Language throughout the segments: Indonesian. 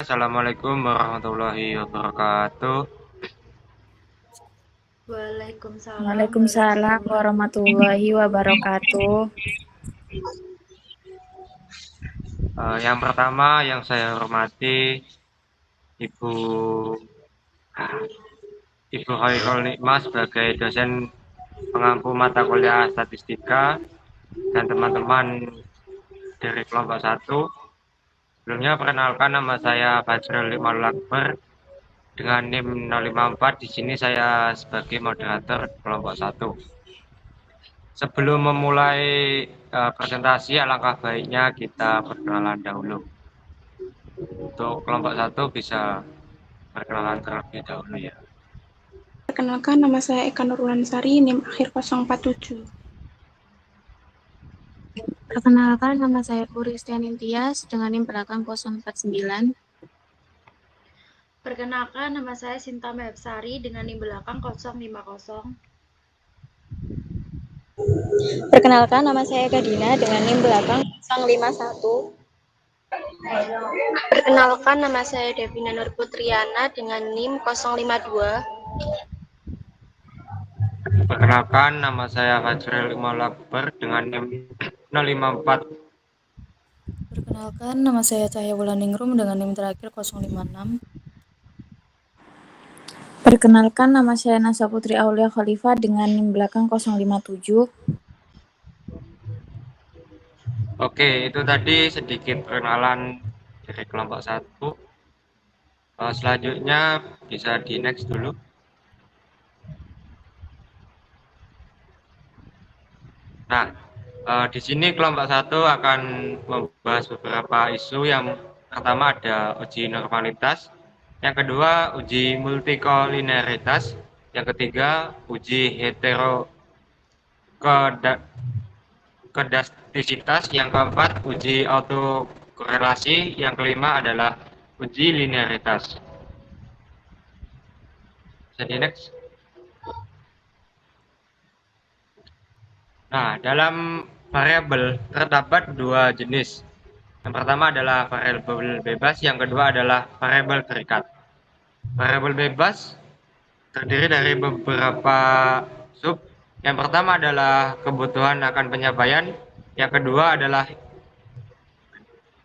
Assalamualaikum warahmatullahi wabarakatuh. Waalaikumsalam Waalaikumsalam warahmatullahi warahmatullahi wabarakatuh. Yang pertama yang saya hormati Ibu Ibu Khairul Nikmah sebagai dosen pengampu mata kuliah statistika dan teman-teman dari kelompok 1. Sebelumnya perkenalkan, nama saya Fajrul Imanul Akbar dengan NIM 054. Di sini saya sebagai moderator kelompok 1. Sebelum memulai presentasi, alangkah baiknya kita perkenalan dahulu. Untuk kelompok 1 bisa perkenalan terlebih dahulu ya. Perkenalkan, nama saya Eka Nurulansari, NIM akhir 047. Perkenalkan, nama saya Christian Tias dengan NIM belakang 049. Perkenalkan, nama saya Sinta Mehsari dengan NIM belakang 050. Perkenalkan, nama saya Kadina dengan NIM belakang 051. Perkenalkan, nama saya Devina Nur Putriana dengan NIM 052. Perkenalkan, nama saya Fajrul Imanul Akbar dengan NIM 054. Perkenalkan, nama saya Cahya Wulandingrum dengan NIM terakhir 056. Perkenalkan, nama saya Nasa Putri Aulia Khalifah dengan NIM belakang 057. Oke, itu tadi sedikit perkenalan dari kelompok 1. Selanjutnya bisa di next dulu. Nah, di sini kelompok 1 akan membahas beberapa isu. Yang pertama ada uji normalitas, yang kedua uji multikolinearitas, yang ketiga uji heterokedastisitas, yang keempat uji autokorelasi, yang kelima adalah uji linearitas. Jadi next. Nah, dalam variabel terdapat dua jenis. Yang pertama adalah variabel bebas, yang kedua adalah variabel terikat. Variabel bebas terdiri dari beberapa sub. Yang pertama adalah kebutuhan akan penyampaian, yang kedua adalah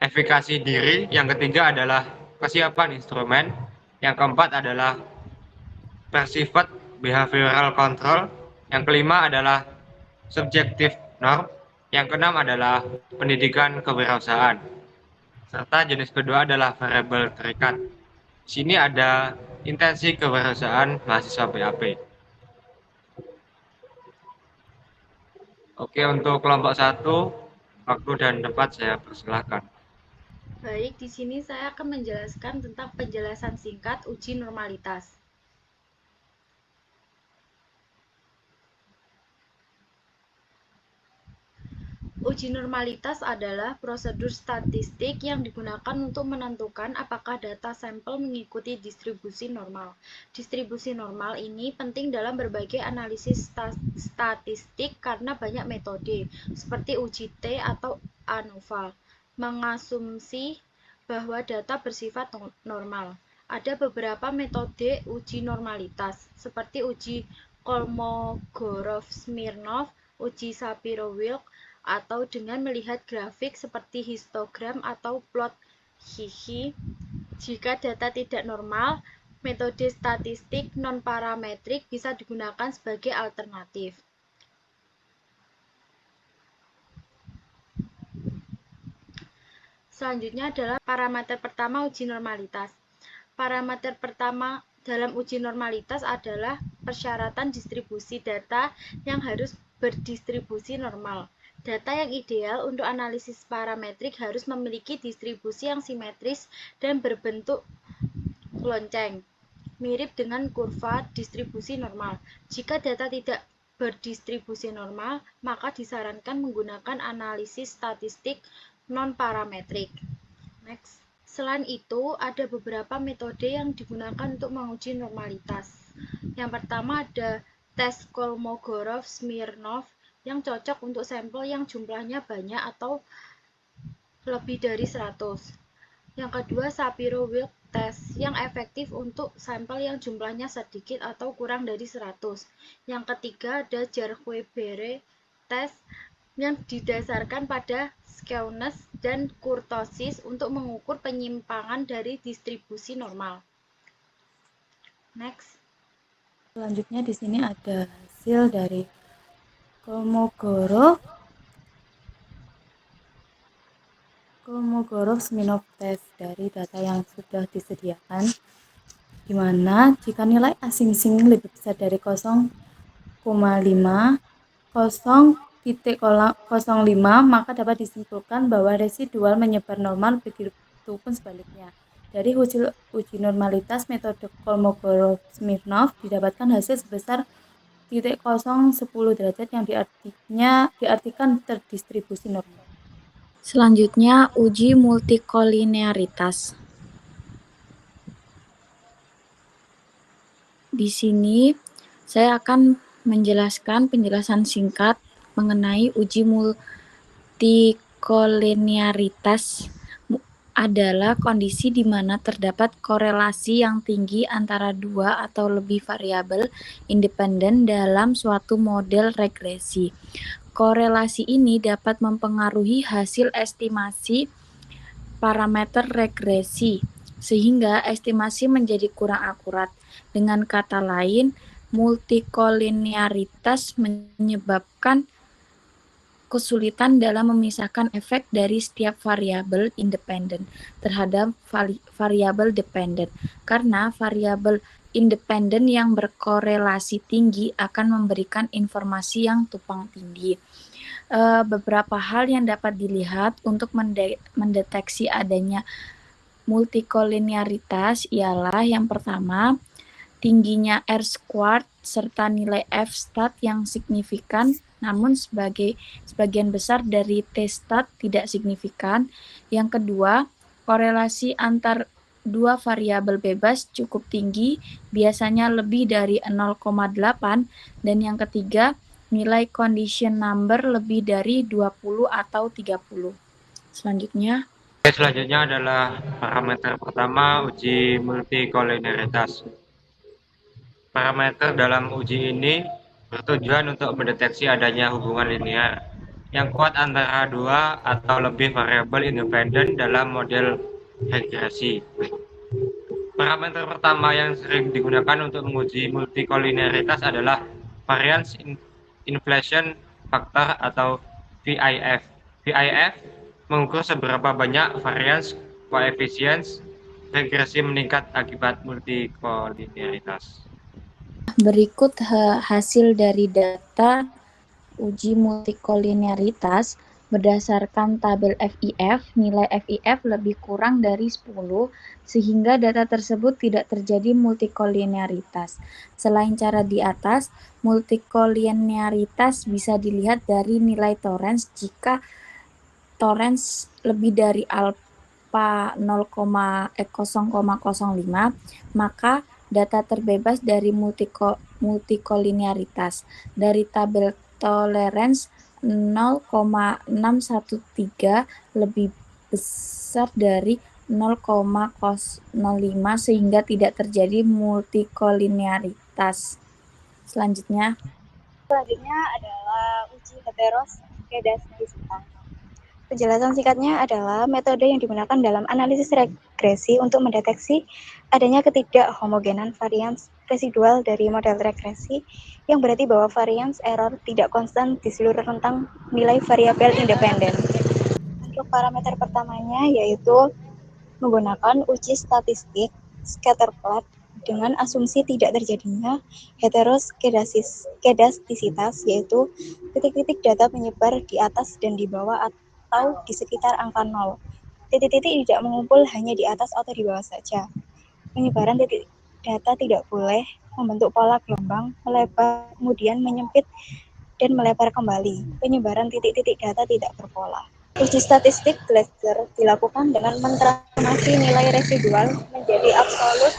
efikasi diri, yang ketiga adalah kesiapan instrumen, yang keempat adalah perceived behavioral control, yang kelima adalah subjektif norm, yang keenam adalah pendidikan kewirausahaan, serta jenis kedua adalah variabel terikat. Di sini ada intensi kewirausahaan mahasiswa BAP. Oke, untuk kelompok 1, waktu dan tempat saya persilahkan. Baik, di sini saya akan menjelaskan tentang penjelasan singkat uji normalitas. Uji normalitas adalah prosedur statistik yang digunakan untuk menentukan apakah data sampel mengikuti distribusi normal. Distribusi normal ini penting dalam berbagai analisis statistik karena banyak metode, seperti uji T atau ANOVA, mengasumsi bahwa data bersifat normal. Ada beberapa metode uji normalitas, seperti uji Kolmogorov-Smirnov, uji Shapiro-Wilk, atau dengan melihat grafik seperti histogram atau plot Hihi. Jika data tidak normal, metode statistik non-parametrik bisa digunakan sebagai alternatif. Selanjutnya adalah parameter pertama uji normalitas. Parameter pertama dalam uji normalitas adalah persyaratan distribusi data yang harus berdistribusi normal. Data yang ideal untuk analisis parametrik harus memiliki distribusi yang simetris dan berbentuk lonceng, mirip dengan kurva distribusi normal. Jika data tidak berdistribusi normal, maka disarankan menggunakan analisis statistik non-parametrik. Next. Selain itu, ada beberapa metode yang digunakan untuk menguji normalitas. Yang pertama ada tes Kolmogorov-Smirnov yang cocok untuk sampel yang jumlahnya banyak atau lebih dari 100. Yang kedua, Shapiro-Wilk test yang efektif untuk sampel yang jumlahnya sedikit atau kurang dari 100. Yang ketiga, ada Jarque-Bere test yang didasarkan pada skewness dan kurtosis untuk mengukur penyimpangan dari distribusi normal. Next. Selanjutnya di sini ada hasil dari Kolmogorov-Smirnov test dari data yang sudah disediakan, di mana jika nilai asing-asing lebih besar dari 0,5 maka dapat disimpulkan bahwa residual menyebar normal, begitupun sebaliknya. Dari uji normalitas metode Kolmogorov-Smirnov didapatkan hasil sebesar 0,10 derajat yang diartikan terdistribusi normal. Selanjutnya, uji multikolinearitas. Di sini, saya akan menjelaskan penjelasan singkat mengenai uji multikolinearitas adalah kondisi di mana terdapat korelasi yang tinggi antara dua atau lebih variabel independen dalam suatu model regresi. Korelasi ini dapat mempengaruhi hasil estimasi parameter regresi, sehingga estimasi menjadi kurang akurat. Dengan kata lain, multikolinearitas menyebabkan kesulitan dalam memisahkan efek dari setiap variabel independen terhadap variabel dependen, karena variabel independen yang berkorelasi tinggi akan memberikan informasi yang tumpang tindih. Beberapa hal yang dapat dilihat untuk mendeteksi adanya multikolinearitas ialah yang pertama, tingginya R² serta nilai F-stat yang signifikan, namun sebagian besar dari T-stat tidak signifikan. Yang kedua, korelasi antar dua variabel bebas cukup tinggi, biasanya lebih dari 0,8, dan yang ketiga, nilai condition number lebih dari 20 atau 30. Selanjutnya adalah parameter pertama uji multikolinearitas. Parameter dalam uji ini bertujuan untuk mendeteksi adanya hubungan linear yang kuat antara dua atau lebih variabel independen dalam model regresi. Parameter pertama yang sering digunakan untuk menguji multikolinearitas adalah variance inflation factor atau VIF. VIF mengukur seberapa banyak variance koefisiens regresi meningkat akibat multikolinearitas. berikut hasil dari data uji multikolinearitas. Berdasarkan tabel FIF, nilai FIF lebih kurang dari 10, sehingga data tersebut tidak terjadi multikolinearitas. Selain cara di atas, multikolinearitas bisa dilihat dari nilai torens. Jika torens lebih dari alfa 0,05, maka data terbebas dari multikolinearitas. Dari tabel tolerance 0,613 lebih besar dari 0,05 sehingga tidak terjadi multikolinearitas. Selanjutnya adalah uji heteroskedastisitas. Penjelasan singkatnya adalah metode yang digunakan dalam analisis regresi untuk mendeteksi adanya ketidakhomogenan varians residual dari model regresi, yang berarti bahwa varians error tidak konstan di seluruh rentang nilai variabel independen. Untuk parameter pertamanya yaitu menggunakan uji statistik scatter plot dengan asumsi tidak terjadinya heteroskedastisitas, yaitu titik-titik data menyebar di atas dan di bawah atau di sekitar angka 0. Titik-titik tidak mengumpul hanya di atas atau di bawah saja. Penyebaran titik data tidak boleh membentuk pola gelombang, melebar, kemudian menyempit, dan melebar kembali. Penyebaran titik-titik data tidak berpola. Uji statistik Glasser dilakukan dengan mentransformasi nilai residual menjadi absolut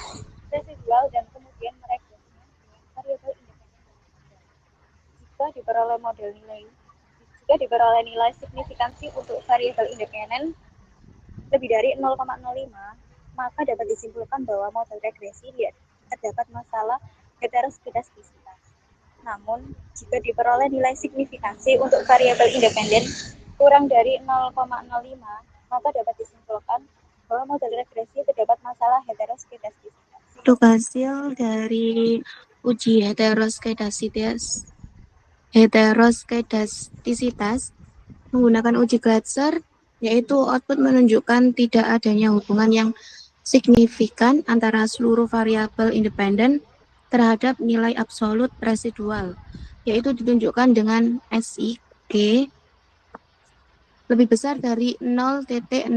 residual dan kemudian meregresinya dengan variabel independen. Jika diperoleh nilai signifikansi untuk variabel independen, lebih dari 0,05, maka dapat disimpulkan bahwa model regresi terdapat masalah heteroskedastisitas. Namun, jika diperoleh nilai signifikansi untuk variabel independen kurang dari 0,05, maka dapat disimpulkan bahwa model regresi terdapat masalah heteroskedastisitas. Untuk hasil dari uji heteroskedastisitas menggunakan uji Glatzer, yaitu output menunjukkan tidak adanya hubungan yang signifikan antara seluruh variabel independen terhadap nilai absolut residual, yaitu ditunjukkan dengan SIG lebih besar dari 0,05,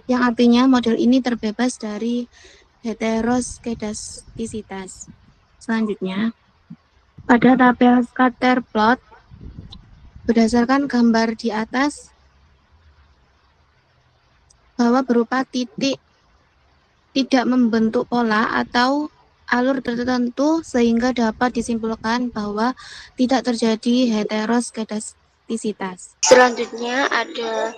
yang artinya model ini terbebas dari heteroskedastisitas. Selanjutnya, pada tabel scatter plot, berdasarkan gambar di atas, bahwa berupa titik tidak membentuk pola atau alur tertentu sehingga dapat disimpulkan bahwa tidak terjadi heteroskedastisitas. Selanjutnya ada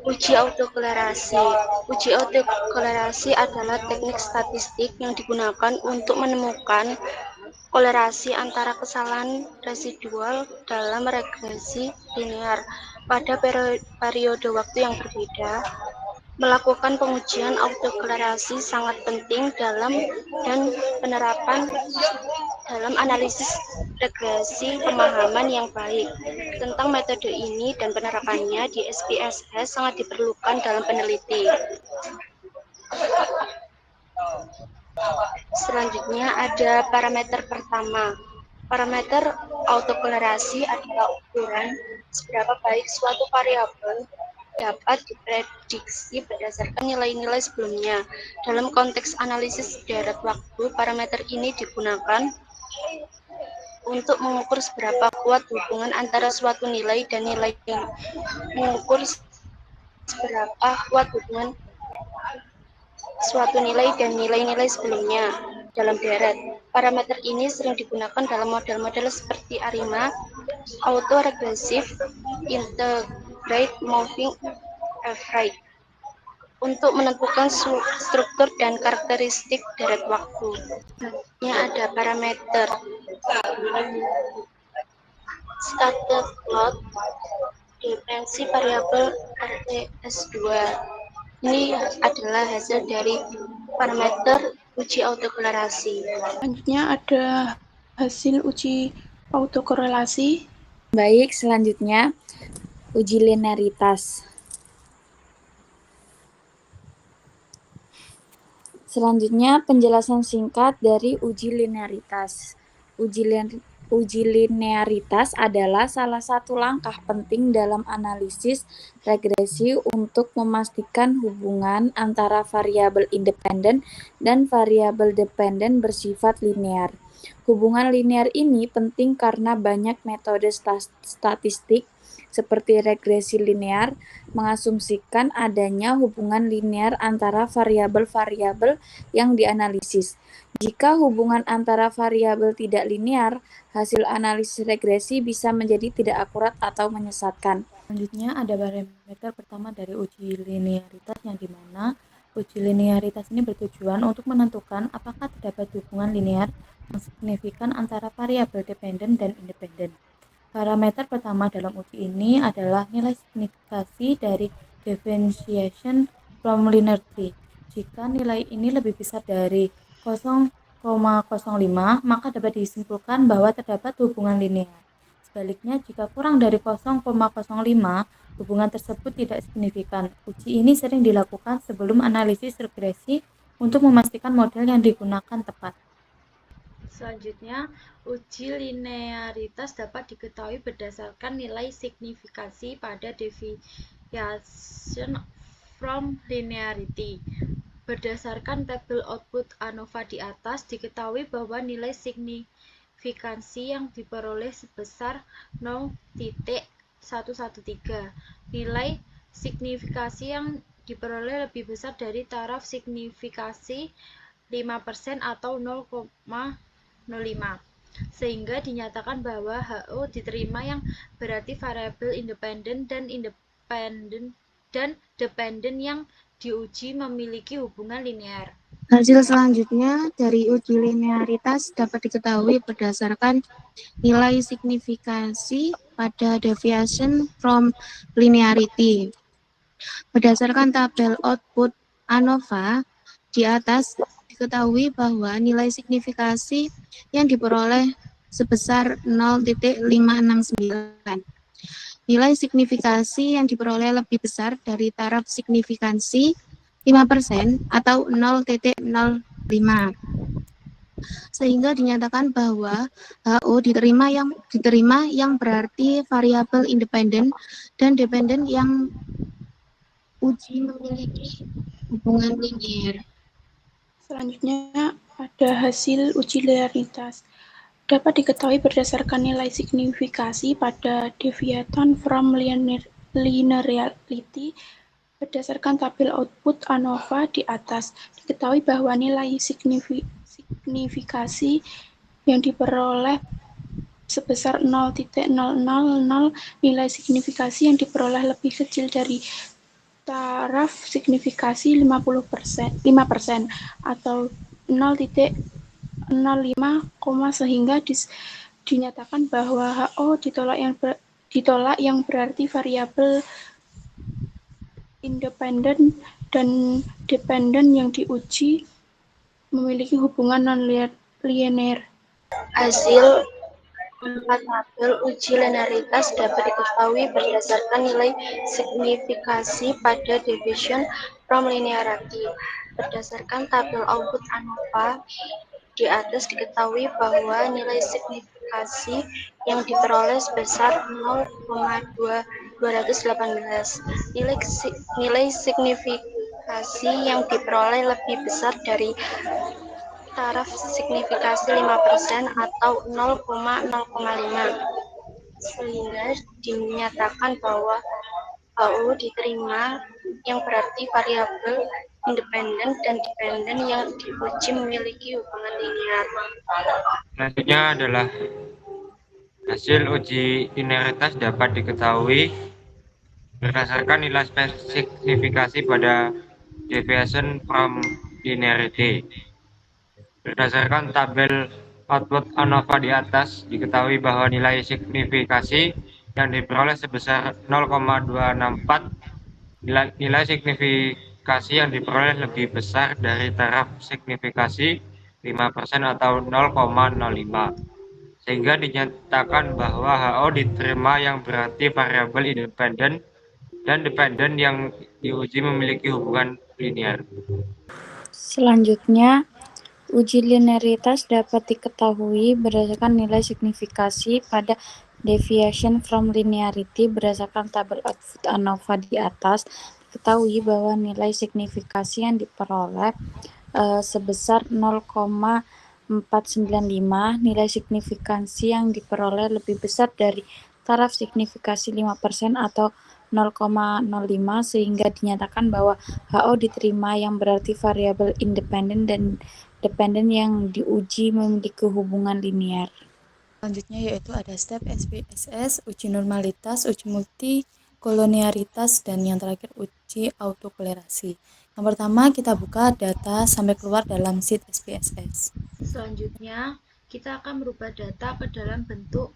uji autokolerasi. Uji autokolerasi adalah teknik statistik yang digunakan untuk menemukan kolerasi antara kesalahan residual dalam regresi linear pada periode waktu yang berbeda. Melakukan pengujian autokolerasi sangat penting dalam penerapan dalam analisis regresi pemahaman yang baik. Tentang metode ini dan penerapannya di SPSS sangat diperlukan dalam peneliti. Selanjutnya ada parameter pertama. Parameter autokolerasi adalah ukuran seberapa baik suatu variabel dapat diprediksi berdasarkan nilai-nilai sebelumnya. Dalam konteks analisis deret waktu, parameter ini digunakan untuk mengukur seberapa kuat hubungan antara suatu nilai dan nilai yang mengukur seberapa kuat hubungan suatu nilai dan nilai-nilai sebelumnya dalam deret. Parameter ini sering digunakan dalam model-model seperti ARIMA, autoregressive, integrate moving average, untuk menentukan struktur dan karakteristik deret waktu. Ini ada parameter scatter plot, dimensi variabel RTS2. Ini adalah hasil dari parameter uji autokolerasi. Selanjutnya ada hasil uji autokorelasi. Baik, selanjutnya uji linearitas. Selanjutnya penjelasan singkat dari uji linearitas. Uji linearitas adalah salah satu langkah penting dalam analisis regresi untuk memastikan hubungan antara variabel independen dan variabel dependen bersifat linear. Hubungan linear ini penting karena banyak metode statistik seperti regresi linear mengasumsikan adanya hubungan linear antara variabel-variabel yang dianalisis. Jika hubungan antara variabel tidak linear, hasil analisis regresi bisa menjadi tidak akurat atau menyesatkan. Selanjutnya ada parameter pertama dari uji linearitas, yang dimana uji linearitas ini bertujuan untuk menentukan apakah terdapat hubungan linear yang signifikan antara variabel dependen dan independen. Parameter pertama dalam uji ini adalah nilai signifikasi dari differentiation from linear tree. Jika nilai ini lebih besar dari 0,05, maka dapat disimpulkan bahwa terdapat hubungan linear. Sebaliknya, jika kurang dari 0,05, hubungan tersebut tidak signifikan. Uji ini sering dilakukan sebelum analisis regresi untuk memastikan model yang digunakan tepat. Selanjutnya, uji linearitas dapat diketahui berdasarkan nilai signifikansi pada deviation from linearity. Berdasarkan tabel output ANOVA di atas, diketahui bahwa nilai signifikansi yang diperoleh sebesar 0,113. Nilai signifikasi yang diperoleh lebih besar dari taraf signifikasi 5% atau 0,05, sehingga dinyatakan bahwa HO diterima, yang berarti variabel independen dan independen dan dependen yang diuji memiliki hubungan linear. Hasil selanjutnya dari uji linearitas dapat diketahui berdasarkan nilai signifikasi pada deviation from linearity. Berdasarkan tabel output ANOVA di atas diketahui bahwa nilai signifikasi yang diperoleh sebesar 0,569. Nilai signifikasi yang diperoleh lebih besar dari taraf signifikansi 5% atau 0,05. Sehingga dinyatakan bahwa HO diterima yang berarti variabel independen dan dependen yang uji memiliki hubungan linear. Selanjutnya ada hasil uji linearitas. Dapat diketahui berdasarkan nilai signifikasi pada deviation from linearity berdasarkan tabel output ANOVA di atas. Diketahui bahwa nilai signifikasi yang diperoleh sebesar 0,000, nilai signifikasi yang diperoleh lebih kecil dari taraf signifikasi 5% atau 0,05, sehingga dinyatakan bahwa HO ditolak yang berarti variabel independen dan dependen yang diuji memiliki hubungan non-linear. Hasil 4 tabel uji linearitas dapat diketahui berdasarkan nilai signifikasi pada deviation from linearity. Berdasarkan tabel output ANOVA di atas diketahui bahwa nilai signifikasi yang diperoleh sebesar 0,218. Nilai signifikasi yang diperoleh lebih besar dari taraf signifikasi 5% atau 0,05, sehingga dinyatakan bahwa HO diterima yang berarti variabel independen dan dependen yang diuji memiliki hubungan linear. Selanjutnya adalah hasil uji linearitas dapat diketahui berdasarkan nilai signifikasi pada deviation from linearity. Berdasarkan tabel output ANOVA di atas diketahui bahwa nilai signifikasi yang diperoleh sebesar 0,264. Nilai signifikasi yang diperoleh lebih besar dari taraf signifikasi 5% atau 0,05, sehingga dinyatakan bahwa HO diterima yang berarti variabel independen dan dependen yang diuji memiliki hubungan linear. Selanjutnya, uji linearitas dapat diketahui berdasarkan nilai signifikasi pada deviation from linearity. Berdasarkan tabel output ANOVA di atas, diketahui bahwa nilai signifikasi yang diperoleh sebesar 0,495. Nilai signifikasi yang diperoleh lebih besar dari taraf signifikasi 5% atau 0,05, sehingga dinyatakan bahwa HO diterima yang berarti variabel independen dan dependen yang diuji memiliki hubungan linear. Selanjutnya yaitu ada step SPSS, uji normalitas, uji multikoloniaritas, dan yang terakhir uji autokolerasi. Yang pertama kita buka data sampai keluar dalam sheet SPSS. Selanjutnya kita akan merubah data ke dalam bentuk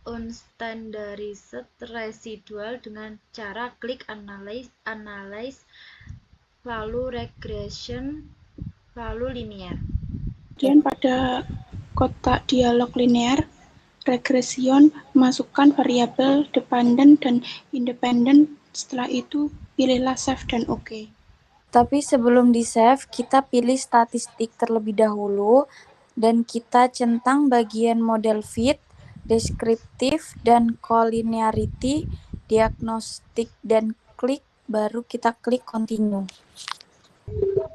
unstandarized residual dengan cara klik analyze, lalu regression, lalu linear. Kemudian pada kotak dialog linear, regression, masukkan variabel dependen dan independen. Setelah itu pilihlah save dan OK. Tapi sebelum di save, kita pilih statistik terlebih dahulu dan kita centang bagian model fit, deskriptif, dan collinearity, diagnostik, dan klik, baru kita klik continue.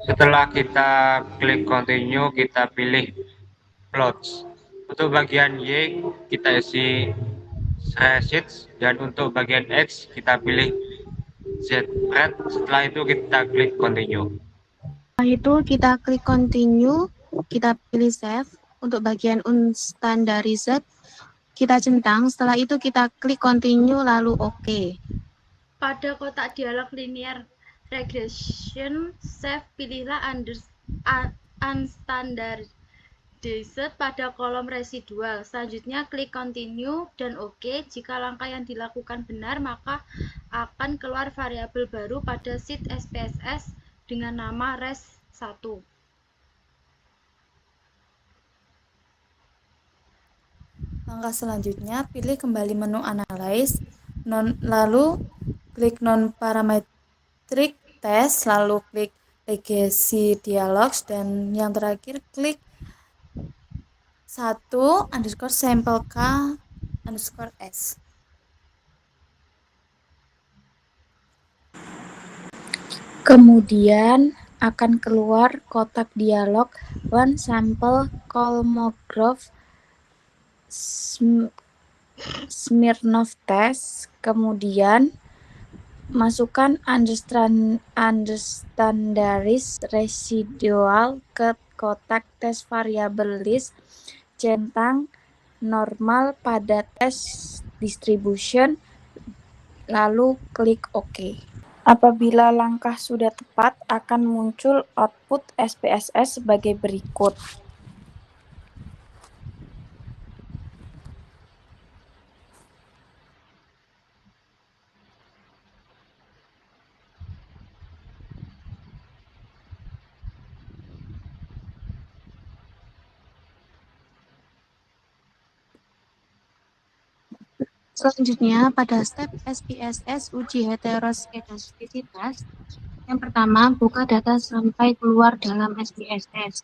Setelah kita klik continue, kita pilih plots. Untuk bagian Y kita isi sheets, dan untuk bagian X kita pilih Z-spread. Setelah itu kita klik continue. Setelah itu kita klik continue, kita pilih save. Untuk bagian unstandarized kita centang, setelah itu kita klik continue lalu OK. Pada kotak dialog linear regression, save pilihlah unstandardized pada kolom residual. Selanjutnya klik continue dan OK. Jika langkah yang dilakukan benar, maka akan keluar variabel baru pada sheet SPSS dengan nama res1. Langkah selanjutnya, pilih kembali menu Analyze, lalu klik Non-Parametric Test, lalu klik Legacy Dialogs, dan yang terakhir klik 1_sampleK_S. Kemudian akan keluar kotak dialog One Sample Kolmogorov Smirnov Test. Kemudian masukkan unstandardized residual ke kotak tes variabel list centang normal pada test distribution, lalu klik OK. Apabila langkah sudah tepat, akan muncul output SPSS sebagai berikut. Selanjutnya, pada step SPSS uji heteroskedastisitas, yang pertama, buka data sampai keluar dalam SPSS.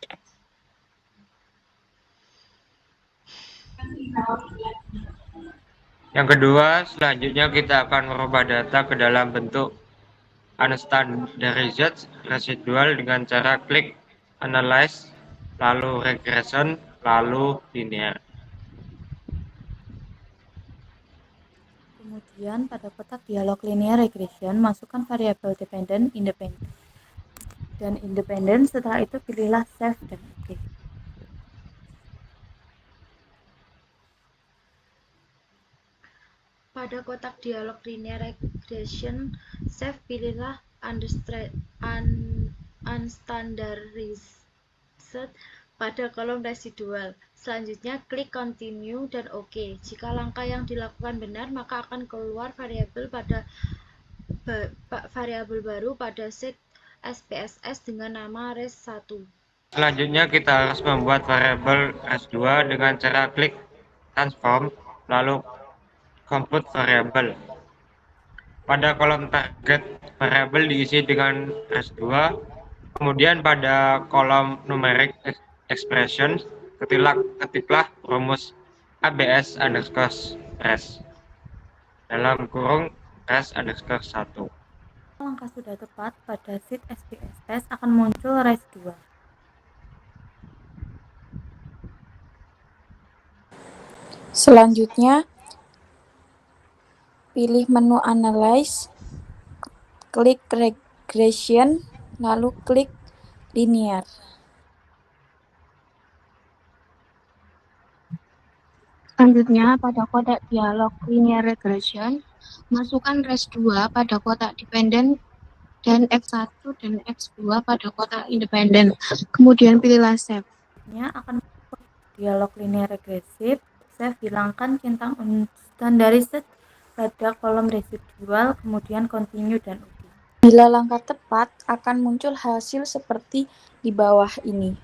Yang kedua, selanjutnya kita akan merubah data ke dalam bentuk unstandardized residual dengan cara klik Analyze, lalu Regression, lalu Linear. Kemudian pada kotak dialog linear regression, masukkan variabel dependent, independent, setelah itu pilihlah save dan OK. Pada kotak dialog linear regression, save pilihlah unstandardized pada kolom residual. Selanjutnya klik continue dan OK. Jika langkah yang dilakukan benar, maka akan keluar variabel baru pada sheet SPSS dengan nama res1. Selanjutnya kita harus membuat variabel res2 dengan cara klik transform, lalu compute variable. Pada kolom target, variabel diisi dengan res2, kemudian pada kolom numeric expression, ketiklah rumus ABS underscore res dalam kurung res underscore 1. Langkah sudah tepat, pada sheet SPSS akan muncul res2. Selanjutnya, pilih menu Analyze, klik Regression, lalu klik Linear. Selanjutnya, pada kotak dialog linear regression, masukkan res2 pada kotak dependent dan X1 dan X2 pada kotak independen. Kemudian pilihlah save. Akan dialog linear regresif, save, hilangkan centang unstandardized pada kolom residual, kemudian continue dan OK. Bila langkah tepat, akan muncul hasil seperti di bawah ini.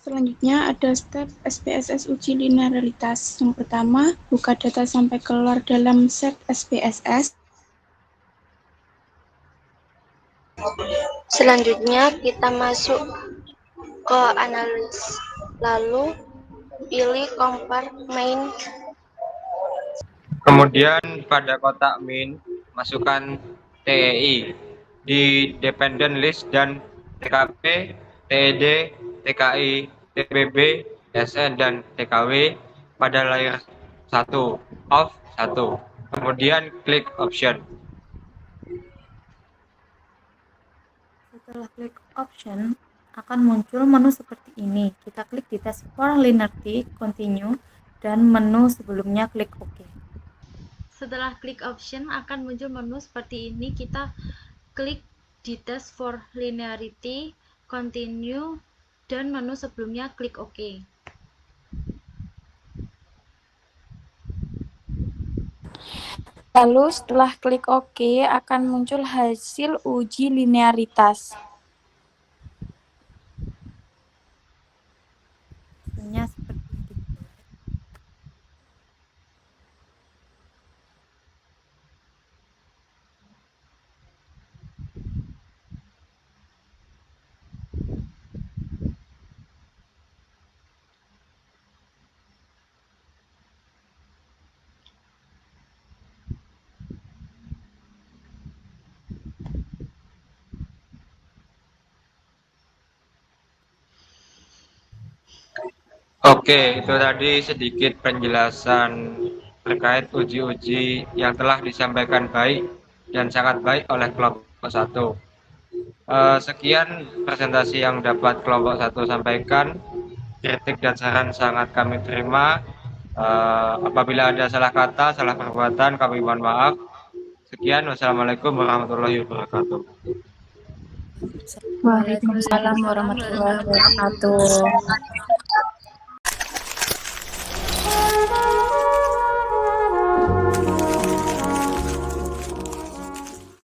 Selanjutnya ada step SPSS uji linearitas. Yang pertama, buka data sampai keluar dalam set SPSS. Selanjutnya kita masuk ke analis, lalu pilih compare main. Kemudian pada kotak min, masukkan TEI di dependent list dan TKP, TED, TKI, TBB, SN, dan TKW pada layer 1, of 1. Kemudian klik option. Setelah klik option, akan muncul menu seperti ini. Kita klik di test for linearity, continue, dan menu sebelumnya klik OK. Setelah klik option akan muncul menu seperti ini. Kita klik di test for linearity, continue, dan menu sebelumnya klik OK. Lalu setelah klik OK akan muncul hasil uji linearitas. Hasilnya seperti ini. Oke, itu tadi sedikit penjelasan terkait uji-uji yang telah disampaikan baik dan sangat baik oleh kelompok 1. Sekian presentasi yang dapat kelompok 1 sampaikan. Kritik dan saran sangat kami terima. Apabila ada salah kata, salah perbuatan, kami mohon maaf. Sekian, wassalamualaikum warahmatullahi wabarakatuh. Waalaikumsalam warahmatullahi wabarakatuh.